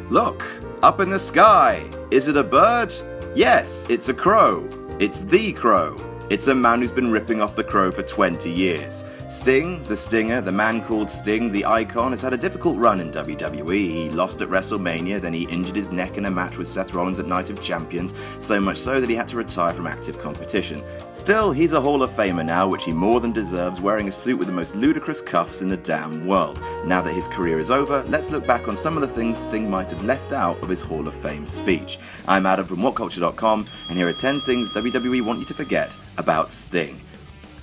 Look, up in the sky. Is it a bird? Yes, it's a crow. It's the Crow. It's a man who's been ripping off the Crow for 20 years. Sting, the Stinger, the man called Sting, the icon, has had a difficult run in WWE. He lost at WrestleMania, then he injured his neck in a match with Seth Rollins at Night of Champions, so much so that he had to retire from active competition. Still, he's a Hall of Famer now, which he more than deserves, wearing a suit with the most ludicrous cuffs in the damn world. Now that his career is over, let's look back on some of the things Sting might have left out of his Hall of Fame speech. I'm Adam from WhatCulture.com, and here are 10 things WWE want you to forget about Sting.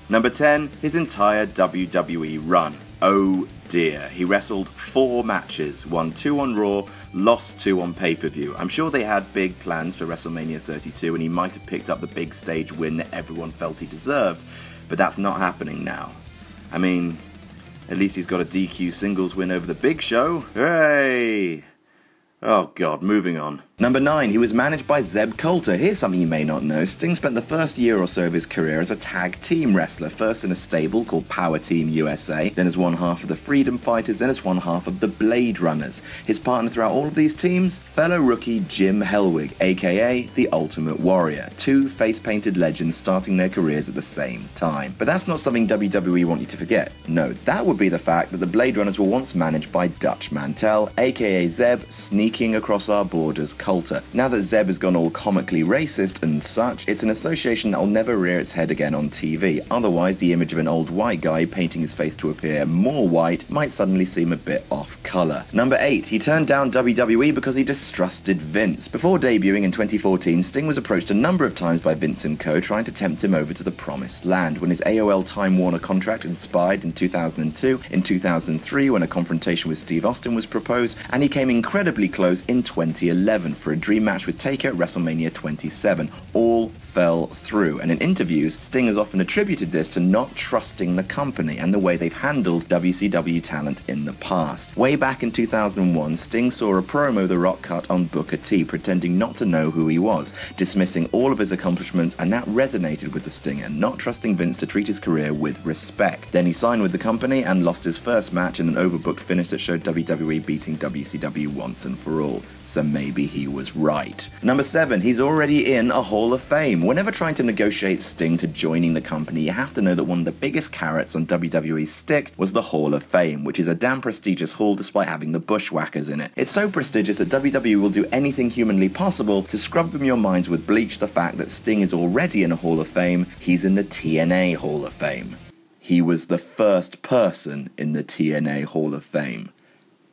Number 10, his entire WWE run. Oh dear, he wrestled 4 matches, won 2 on Raw, lost 2 on pay-per-view. I'm sure they had big plans for WrestleMania 32 and he might have picked up the big stage win that everyone felt he deserved, but that's not happening now. I mean, at least he's got a DQ singles win over the Big Show. Hooray! Oh god, moving on. Number 9, he was managed by Zeb Coulter. Here's something you may not know. Sting spent the first year or so of his career as a tag team wrestler, first in a stable called Power Team USA, then as one half of the Freedom Fighters, then as one half of the Blade Runners. His partner throughout all of these teams? Fellow rookie Jim Hellwig, aka the Ultimate Warrior. 2 face-painted legends starting their careers at the same time. But that's not something WWE want you to forget. No, that would be the fact that the Blade Runners were once managed by Dutch Mantel, aka Zeb, sneaking across our borders Coulter. Now that Zeb has gone all comically racist and such, it's an association that will never rear its head again on TV. Otherwise, the image of an old white guy painting his face to appear more white might suddenly seem a bit off colour. Number 8, he turned down WWE because he distrusted Vince. Before debuting in 2014, Sting was approached a number of times by Vince & Co. trying to tempt him over to the promised land. When his AOL Time Warner contract expired in 2002, in 2003 when a confrontation with Steve Austin was proposed, and he came incredibly close in 2011 for a dream match with Taker at WrestleMania 27. All fell through, and in interviews, Sting has often attributed this to not trusting the company and the way they've handled WCW talent in the past. Way back in 2001, Sting saw a promo The Rock cut on Booker T, pretending not to know who he was, dismissing all of his accomplishments, and that resonated with the Stinger, not trusting Vince to treat his career with respect. Then he signed with the company and lost his first match in an overbooked finish that showed WWE beating WCW once and for all. So maybe he was right. Number 7, he's already in a Hall of Fame. Whenever trying to negotiate Sting to joining the company, you have to know that one of the biggest carrots on WWE's stick was the Hall of Fame, which is a damn prestigious hall despite having the bushwhackers in it. It's so prestigious that WWE will do anything humanly possible to scrub from your minds with bleach the fact that Sting is already in a Hall of Fame. He's in the TNA Hall of Fame. He was the first person in the TNA Hall of Fame.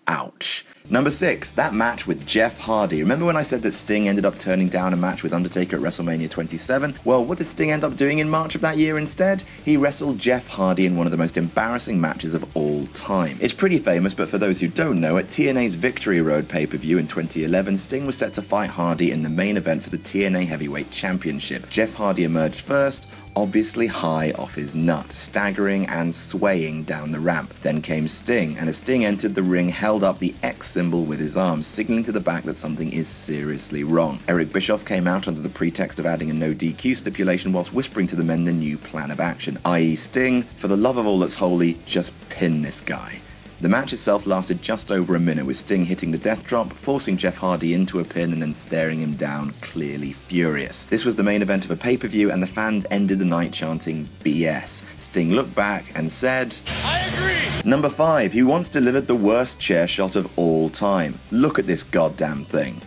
Ouch. Number 6, that match with Jeff Hardy. Remember when I said that Sting ended up turning down a match with Undertaker at WrestleMania 27? Well, what did Sting end up doing in March of that year instead? He wrestled Jeff Hardy in one of the most embarrassing matches of all time. It's pretty famous, but for those who don't know, at TNA's Victory Road pay-per-view in 2011, Sting was set to fight Hardy in the main event for the TNA Heavyweight Championship. Jeff Hardy emerged first, obviously high off his nut, staggering and swaying down the ramp. Then came Sting, and as Sting entered the ring, held up the X symbol with his arm, signaling to the back that something is seriously wrong. Eric Bischoff came out under the pretext of adding a no DQ stipulation whilst whispering to the men the new plan of action, i.e. Sting, for the love of all that's holy, just pin this guy. The match itself lasted just over a minute, with Sting hitting the death drop, forcing Jeff Hardy into a pin and then staring him down, clearly furious. This was the main event of a pay-per-view and the fans ended the night chanting BS. Sting looked back and said, "I agree!" Number 5, he once delivered the worst chair shot of all time. Look at this goddamn thing.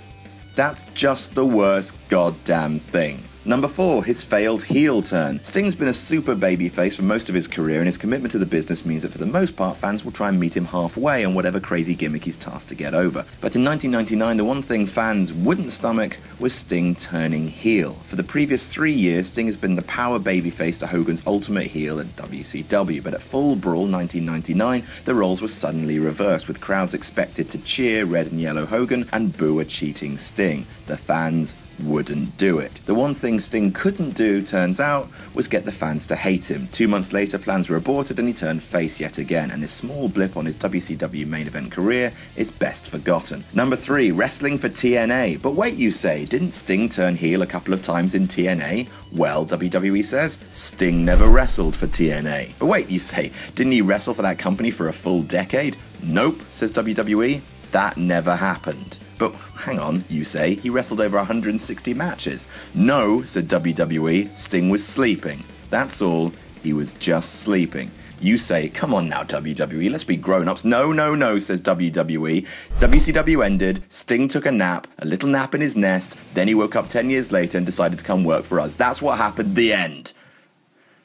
That's just the worst goddamn thing. Number 4, his failed heel turn. Sting's been a super babyface for most of his career, and his commitment to the business means that for the most part fans will try and meet him halfway on whatever crazy gimmick he's tasked to get over. But in 1999, the one thing fans wouldn't stomach was Sting turning heel. For the previous 3 years, Sting has been the power babyface to Hogan's ultimate heel at WCW, but at Full Brawl 1999, the roles were suddenly reversed, with crowds expected to cheer red and yellow Hogan and boo a cheating Sting. The fans wouldn't do it. The one thing Sting couldn't do, turns out, was get the fans to hate him. 2 months later, plans were aborted and he turned face yet again, and this small blip on his WCW main event career is best forgotten. Number 3, wrestling for TNA. But wait, you say, didn't Sting turn heel a couple of times in TNA? Well, WWE says, Sting never wrestled for TNA. But wait, you say, didn't he wrestle for that company for a full decade? Nope, says WWE, that never happened. But hang on, you say, he wrestled over 160 matches. No, said WWE, Sting was sleeping. That's all, he was just sleeping. You say, come on now, WWE, let's be grown-ups. No, no, no, says WWE. WCW ended, Sting took a nap, a little nap in his nest, then he woke up 10 years later and decided to come work for us. That's what happened, the end.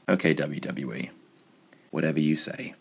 Okay, WWE, whatever you say.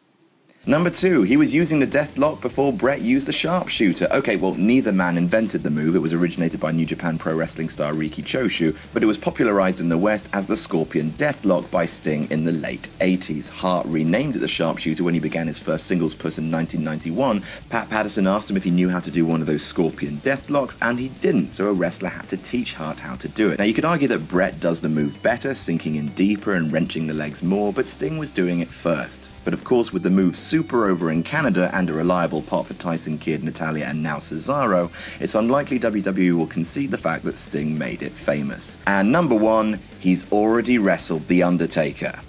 Number 2, he was using the Deathlock before Bret used the sharpshooter. Okay, well, neither man invented the move. It was originated by New Japan Pro Wrestling star Riki Choshu, but it was popularized in the West as the Scorpion Deathlock by Sting in the late 80s. Hart renamed it the sharpshooter when he began his first singles push in 1991. Pat Patterson asked him if he knew how to do one of those Scorpion Deathlocks, and he didn't, so a wrestler had to teach Hart how to do it. Now, you could argue that Bret does the move better, sinking in deeper and wrenching the legs more, but Sting was doing it first. But of course, with the move super over in Canada and a reliable part for Tyson Kidd, Natalya, and now Cesaro, it's unlikely WWE will concede the fact that Sting made it famous. And number 1, he's already wrestled The Undertaker.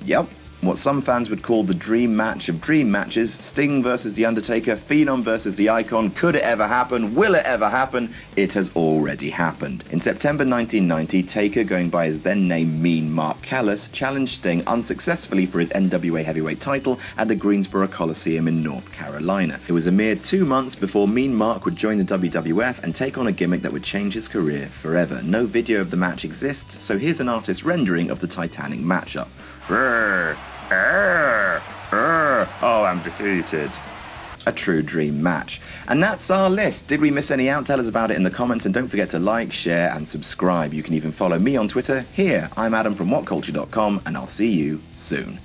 Yep. What some fans would call the dream match of dream matches, Sting versus The Undertaker, Phenom versus The Icon. Could it ever happen? Will it ever happen? It has already happened. In September 1990, Taker, going by his then name Mean Mark Callis, challenged Sting unsuccessfully for his NWA heavyweight title at the Greensboro Coliseum in North Carolina. It was a mere 2 months before Mean Mark would join the WWF and take on a gimmick that would change his career forever. No video of the match exists, so here's an artist's rendering of the titanic matchup. Oh, I'm defeated. A true dream match. And that's our list. Did we miss any out? Tell us about it in the comments, and don't forget to like, share, and subscribe. You can even follow me on Twitter. Here, I'm Adam from WhatCulture.com, and I'll see you soon.